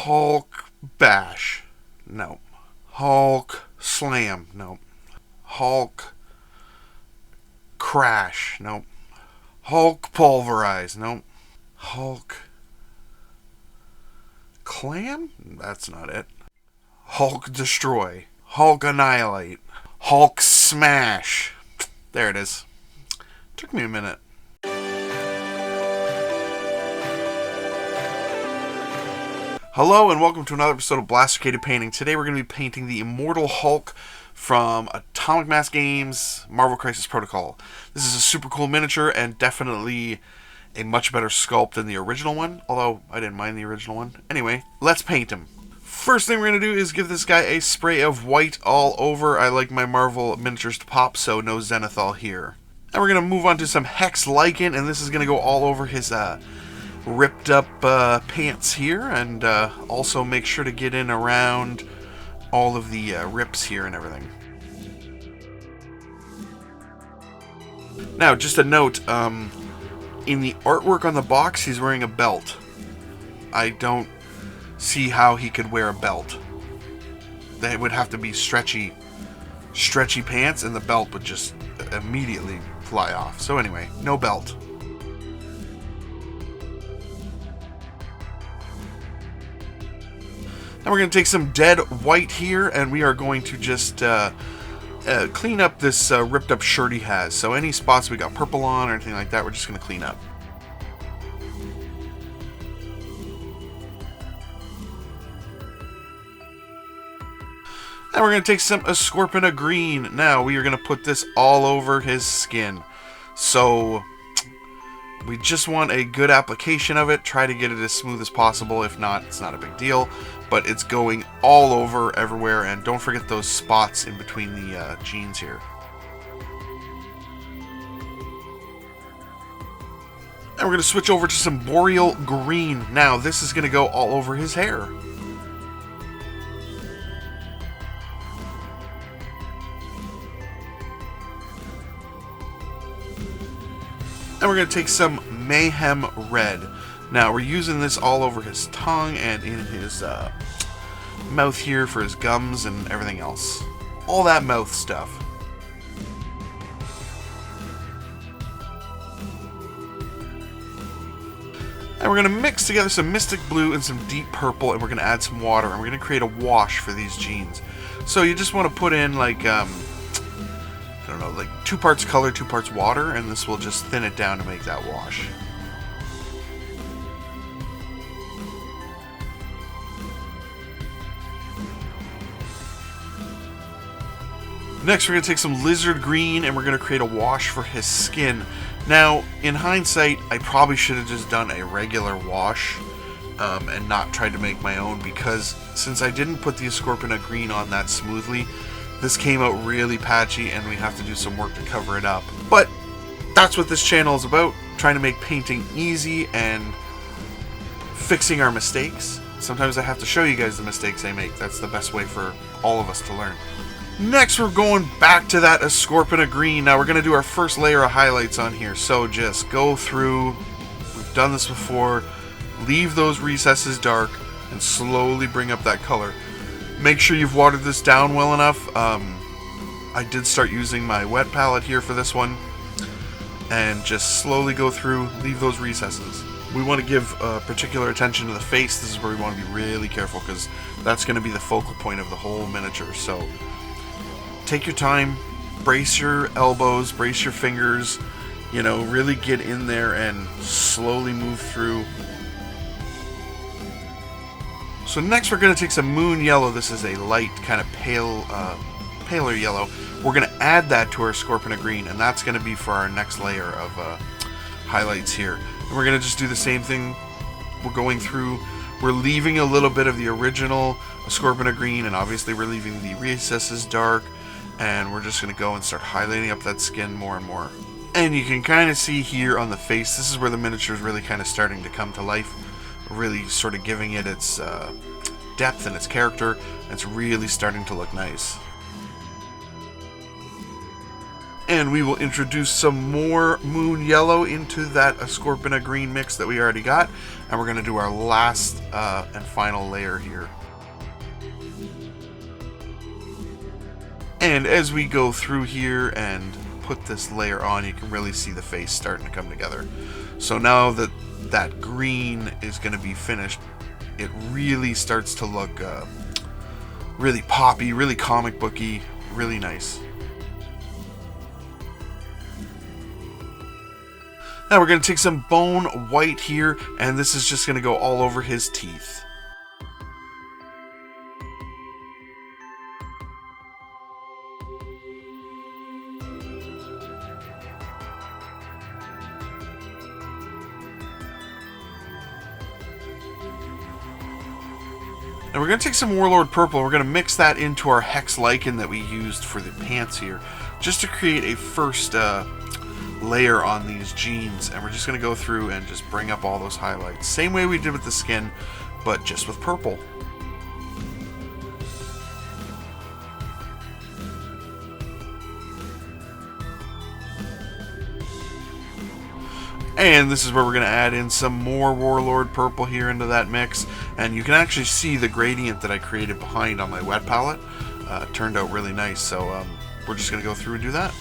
Hulk bash. No. Hulk slam. No. Hulk crash. No. Hulk pulverize. No. Hulk clam? That's not it. Hulk destroy. Hulk annihilate. Hulk smash. There it is. Took me a minute. Hello and welcome to another episode of Blastercated Painting. Today we're going to be painting the Immortal Hulk from Atomic Mass Games, Marvel Crisis Protocol. This is a super cool miniature and definitely a much better sculpt than the original one, although I didn't mind the original one. Anyway, let's paint him. First thing we're going to do is give this guy a spray of white all over. I like my Marvel miniatures to pop, so no Zenithal here. And we're going to move on to some Hexed Lichen, and this is going to go all over his ripped up pants here, and also make sure to get in around all of the rips here and everything. Now, just a note, in the artwork on the box, he's wearing a belt. I don't see how he could wear a belt. They would have to be stretchy pants, and the belt would just immediately fly off. So anyway, no belt. Now we're going to take some dead white here, and we are going to just clean up this ripped up shirt he has. So any spots we got purple on or anything like that, we're just going to clean up. And we're going to take some Ascorpina green. Now we are going to put this all over his skin. So we just want a good application of it. Try to get it as smooth as possible. If not, it's not a big deal. But it's going all over everywhere. And don't forget those spots in between the jeans here. And we're going to switch over to some Boreal Green. Now this is going to go all over his hair. And we're going to take some Mayhem Red. Now, we're using this all over his tongue and in his mouth here for his gums and everything else. All that mouth stuff. And we're going to mix together some Mystic Blue and some Deep Purple, and we're going to add some water, and we're going to create a wash for these jeans. So you just want to put in like I don't know, like 2 parts color, 2 parts water, and this will just thin it down to make that wash. Next, we're going to take some Lizard Green, and we're going to create a wash for his skin. Now, in hindsight, I probably should have just done a regular wash and not tried to make my own, because since I didn't put the Ascorpina green on that smoothly, this came out really patchy, and we have to do some work to cover it up. But that's what this channel is about, trying to make painting easy and fixing our mistakes. Sometimes I have to show you guys the mistakes I make. That's the best way for all of us to learn. Next, we're going back to that Ascorpina green. Now we're going to do our first layer of highlights on here. So just go through, we've done this before, leave those recesses dark, and slowly bring up that color. Make sure you've watered this down well enough. I did start using my wet palette here for this one. And just slowly go through, leave those recesses. We want to give particular attention to the face. This is where we want to be really careful, because that's going to be the focal point of the whole miniature. So take your time, brace your elbows, brace your fingers, you know, really get in there and slowly move through. So next we're going to take some Moon Yellow. This is a light, kind of paler yellow. We're going to add that to our Ascorpina green, and that's going to be for our next layer of highlights here. And we're going to just do the same thing. We're going through, we're leaving a little bit of the original Ascorpina green, and obviously we're leaving the recesses dark, and we're just going to go and start highlighting up that skin more and more. And you can kind of see here on the face, this is where the miniature is really kind of starting to come to life. Really sort of giving it its depth and its character. And it's really starting to look nice. And we will introduce some more moon yellow into that Ascorpina green mix that we already got. And we're going to do our last and final layer here. And as we go through here and put this layer on, you can really see the face starting to come together. So now that that green is going to be finished, it really starts to look really poppy, really comic booky, really nice. Now we're going to take some bone white here, and this is just going to go all over his teeth. And we're going to take some Warlord Purple, we're going to mix that into our Hexed Lichen that we used for the pants here, just to create a first layer on these jeans. And we're just going to go through and just bring up all those highlights. Same way we did with the skin, but just with purple. And this is where we're going to add in some more Warlord Purple here into that mix. And you can actually see the gradient that I created behind on my wet palette. It turned out really nice, so we're just going to go through and do that.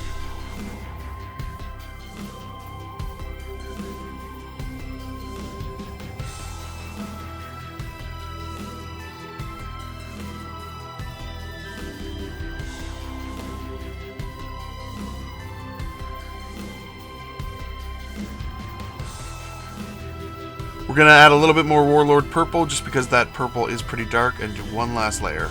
We're going to add a little bit more Warlord Purple just because that purple is pretty dark, and do one last layer.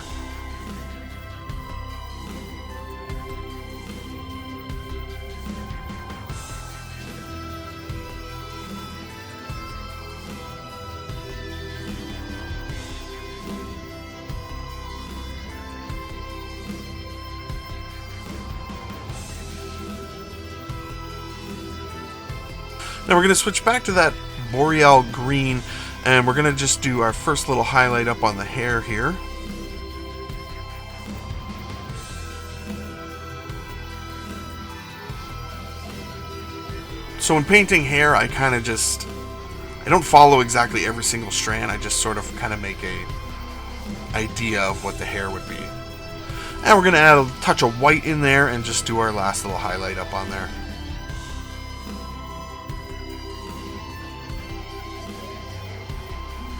Now we're going to switch back to that Boreal Green, and we're going to just do our first little highlight up on the hair here. So when painting hair, I don't follow exactly every single strand, I just sort of kind of make a idea of what the hair would be. And we're going to add a touch of white in there and just do our last little highlight up on there.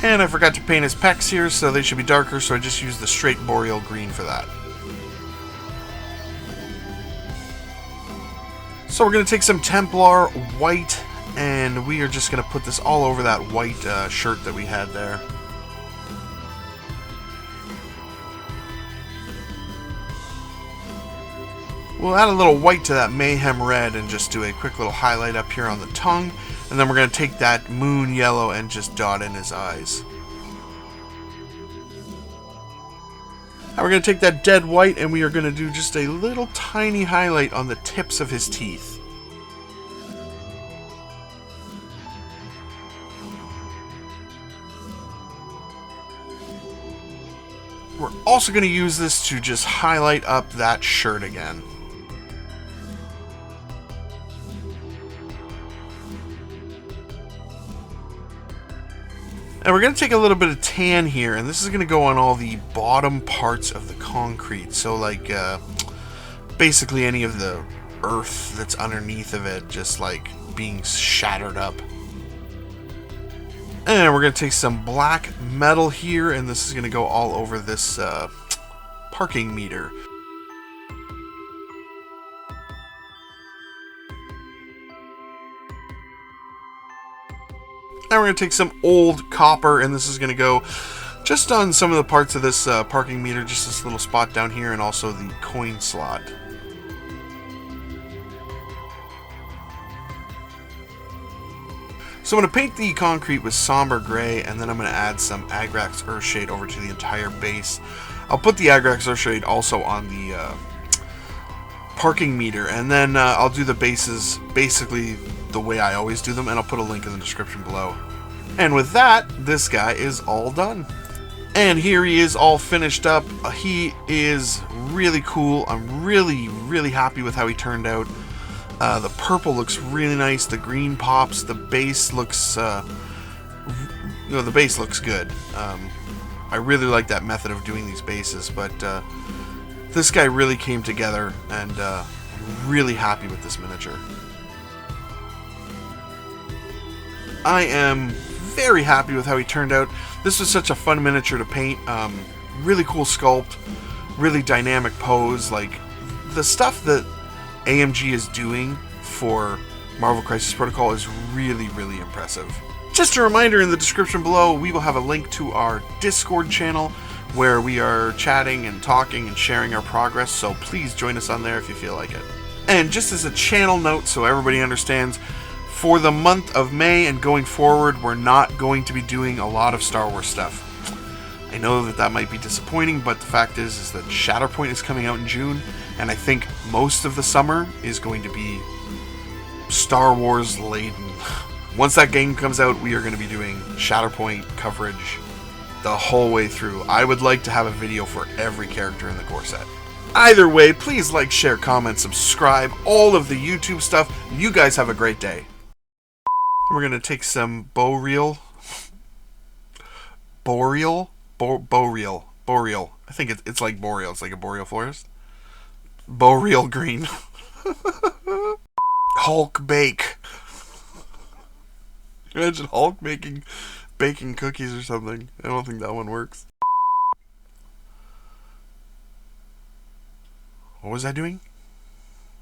And I forgot to paint his pecs here, so they should be darker, so I just used the straight Boreal Green for that. So we're going to take some Templar White, and we are just going to put this all over that white shirt that we had there. We'll add a little white to that Mayhem Red and just do a quick little highlight up here on the tongue. And then we're going to take that moon yellow and just dot in his eyes. Now we're going to take that dead white and we are going to do just a little tiny highlight on the tips of his teeth. We're also going to use this to just highlight up that shirt again. And we're going to take a little bit of tan here, and this is going to go on all the bottom parts of the concrete. So like basically any of the earth that's underneath of it, just like being shattered up. And we're going to take some black metal here, and this is going to go all over this parking meter. Now we're going to take some old copper, and this is going to go just on some of the parts of this parking meter, just this little spot down here, and also the coin slot. So I'm going to paint the concrete with Sombre Grey, and then I'm going to add some Agrax Earthshade over to the entire base. I'll put the Agrax Earthshade also on the parking meter, and then I'll do the bases basically the way I always do them, and I'll put a link in the description below. And with that, this guy is all done. And here he is all finished up. He is really cool. I'm really happy with how he turned out. The purple looks really nice. The green pops. The base looks, the base looks good. I really like that method of doing these bases, but this guy really came together, and I'm really happy with this miniature. I am very happy with how he turned out. This was such a fun miniature to paint. Really cool sculpt, really dynamic pose. Like, the stuff that AMG is doing for Marvel Crisis Protocol is really, really impressive. Just a reminder, in the description below, we will have a link to our Discord channel where we are chatting and talking and sharing our progress, so please join us on there if you feel like it. And just as a channel note, so everybody understands, for the month of May and going forward, we're not going to be doing a lot of Star Wars stuff. I know that might be disappointing, but the fact is that Shatterpoint is coming out in June, and I think most of the summer is going to be Star Wars laden. Once that game comes out, we are going to be doing Shatterpoint coverage the whole way through. I would like to have a video for every character in the core set. Either way, please like, share, comment, subscribe, all of the YouTube stuff. You guys have a great day. We're going to take some Boreal. Boreal? Boreal. I think it's like Boreal. It's like a boreal forest. Boreal Green. Hulk Bake. Imagine Hulk baking cookies or something. I don't think that one works. What was I doing?